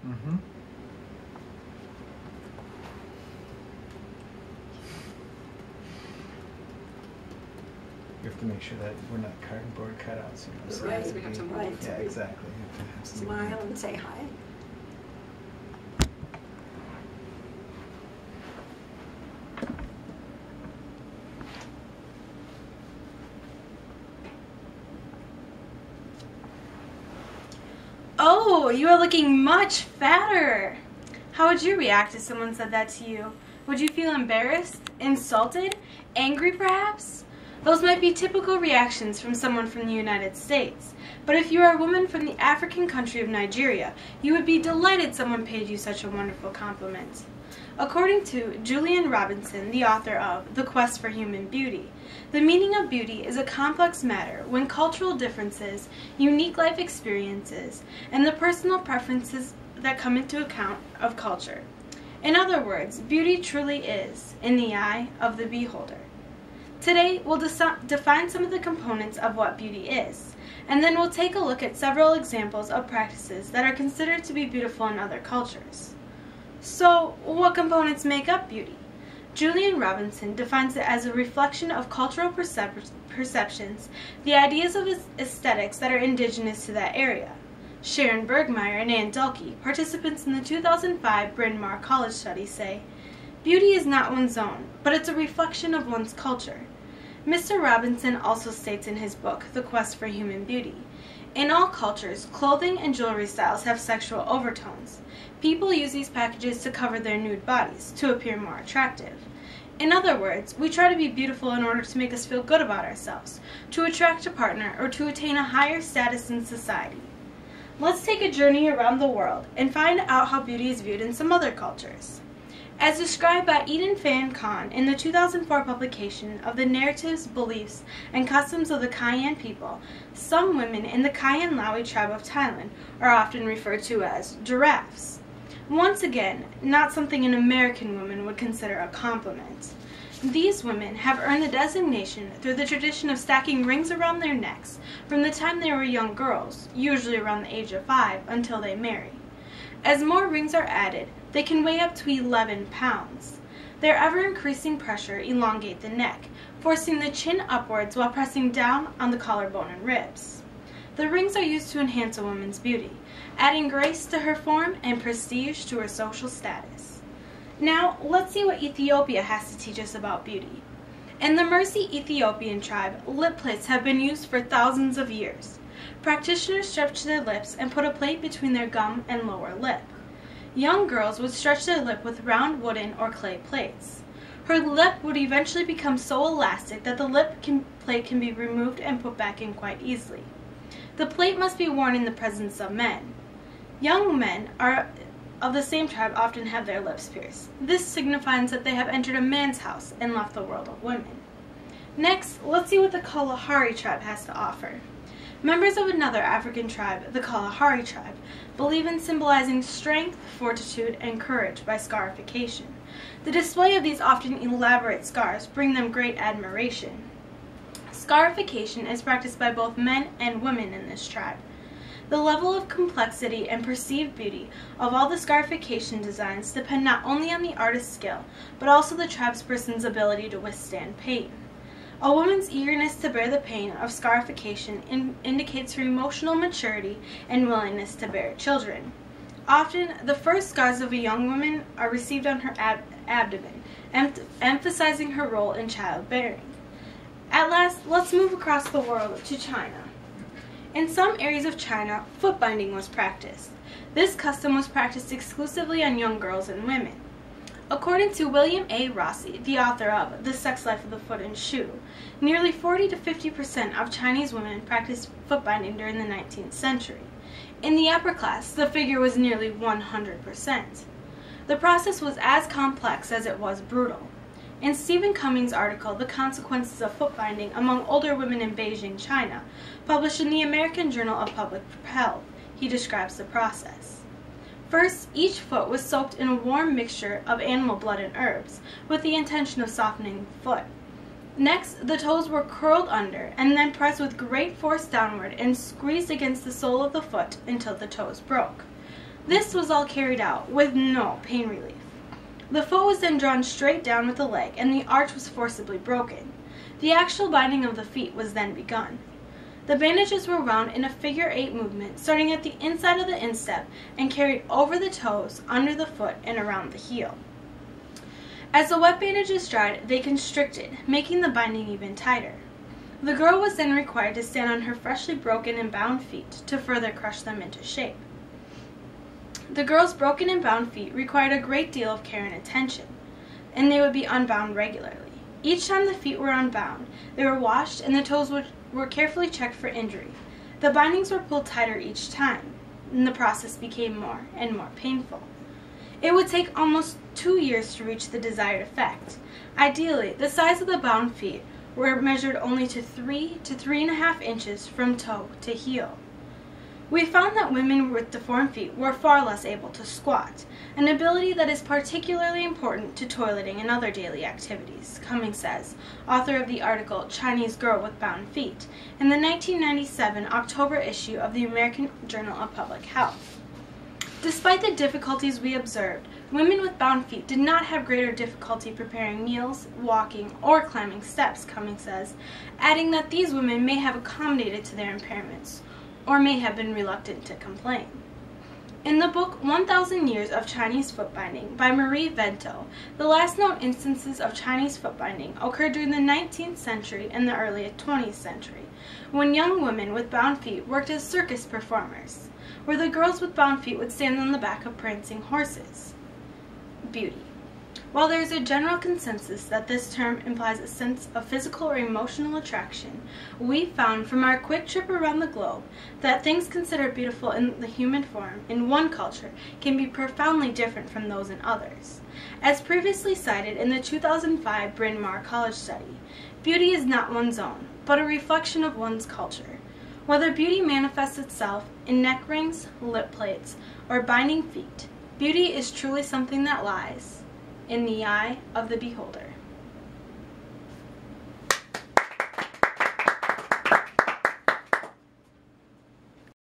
Mm-hmm. You have to make sure that we're not cardboard cutouts, you know. So Right, that we have to be- move. Yeah, exactly. You have to have something. Smile and say hi. Oh, you are looking much fatter. How would you react if someone said that to you? Would you feel embarrassed, insulted, angry perhaps? Those might be typical reactions from someone from the United States. But if you are a woman from the African country of Nigeria, you would be delighted someone paid you such a wonderful compliment. According to Julian Robinson, the author of The Quest for Human Beauty, the meaning of beauty is a complex matter when cultural differences, unique life experiences, and the personal preferences that come into account of culture. In other words, beauty truly is in the eye of the beholder. Today, we'll define some of the components of what beauty is, and then we'll take a look at several examples of practices that are considered to be beautiful in other cultures. So, what components make up beauty? Julian Robinson defines it as a reflection of cultural perceptions, the ideas of aesthetics that are indigenous to that area. Sharon Bergmeyer and Ann Dulke, participants in the 2005 Bryn Mawr College study, say, "Beauty is not one's own, but it's a reflection of one's culture." Mr. Robinson also states in his book, The Quest for Human Beauty, "In all cultures, clothing and jewelry styles have sexual overtones. People use these packages to cover their nude bodies, to appear more attractive. In other words, we try to be beautiful in order to make us feel good about ourselves, to attract a partner, or to attain a higher status in society." Let's take a journey around the world and find out how beauty is viewed in some other cultures. As described by Eden Fan Khan in the 2004 publication of the Narratives, Beliefs, and Customs of the Kayan People, some women in the Kayan Lawi tribe of Thailand are often referred to as giraffes. Once again, not something an American woman would consider a compliment. These women have earned the designation through the tradition of stacking rings around their necks from the time they were young girls, usually around the age of 5, until they marry. As more rings are added, they can weigh up to 11 pounds. Their ever-increasing pressure elongates the neck, forcing the chin upwards while pressing down on the collarbone and ribs. The rings are used to enhance a woman's beauty, adding grace to her form and prestige to her social status. Now, let's see what Ethiopia has to teach us about beauty. In the Mercy Ethiopian tribe, lip plates have been used for thousands of years. Practitioners stretch their lips and put a plate between their gum and lower lip. Young girls would stretch their lip with round wooden or clay plates. Her lip would eventually become so elastic that the plate can be removed and put back in quite easily. The plate must be worn in the presence of men. Young men of the same tribe often have their lips pierced. This signifies that they have entered a man's house and left the world of women. Next, let's see what the Kalahari tribe has to offer. Members of another African tribe, the Kalahari tribe, believe in symbolizing strength, fortitude, and courage by scarification. The display of these often elaborate scars bring them great admiration. Scarification is practiced by both men and women in this tribe. The level of complexity and perceived beauty of all the scarification designs depend not only on the artist's skill, but also the tribesperson's ability to withstand pain. A woman's eagerness to bear the pain of scarification indicates her emotional maturity and willingness to bear children. Often, the first scars of a young woman are received on her abdomen, emphasizing her role in childbearing. At last, let's move across the world to China. In some areas of China, foot binding was practiced. This custom was practiced exclusively on young girls and women. According to William A. Rossi, the author of The Sex Life of the Foot and Shoe, nearly 40 to 50% of Chinese women practiced foot binding during the 19th century. In the upper class, the figure was nearly 100%. The process was as complex as it was brutal. In Stephen Cummings' article, The Consequences of Foot Binding Among Older Women in Beijing, China, published in the American Journal of Public Health, he describes the process. First, each foot was soaked in a warm mixture of animal blood and herbs, with the intention of softening the foot. Next, the toes were curled under and then pressed with great force downward and squeezed against the sole of the foot until the toes broke. This was all carried out with no pain relief. The foot was then drawn straight down with the leg, and the arch was forcibly broken. The actual binding of the feet was then begun. The bandages were wound in a figure-8 movement, starting at the inside of the instep and carried over the toes, under the foot, and around the heel. As the wet bandages dried, they constricted, making the binding even tighter. The girl was then required to stand on her freshly broken and bound feet to further crush them into shape. The girl's broken and bound feet required a great deal of care and attention, and they would be unbound regularly. Each time the feet were unbound, they were washed and the toes were carefully checked for injury. The bindings were pulled tighter each time, and the process became more and more painful. It would take almost 2 years to reach the desired effect. Ideally, the size of the bound feet were measured only to 3 to 3.5 inches from toe to heel. We found that women with deformed feet were far less able to squat, an ability that is particularly important to toileting and other daily activities, Cummings says, author of the article Chinese Girl with Bound Feet, in the 1997 October issue of the American Journal of Public Health. Despite the difficulties we observed, women with bound feet did not have greater difficulty preparing meals, walking, or climbing steps, Cummings says, adding that these women may have accommodated to their impairments, or may have been reluctant to complain. In the book 1,000 Years of Chinese Foot Binding by Marie Vento, the last known instances of Chinese foot binding occurred during the 19th century and the early 20th century, when young women with bound feet worked as circus performers, where the girls with bound feet would stand on the back of prancing horses. Beauty. While there is a general consensus that this term implies a sense of physical or emotional attraction, we found from our quick trip around the globe that things considered beautiful in the human form in one culture can be profoundly different from those in others. As previously cited in the 2005 Bryn Mawr College study, beauty is not one's own, but a reflection of one's culture. Whether beauty manifests itself in neck rings, lip plates, or binding feet, beauty is truly something that lies in the eye of the beholder.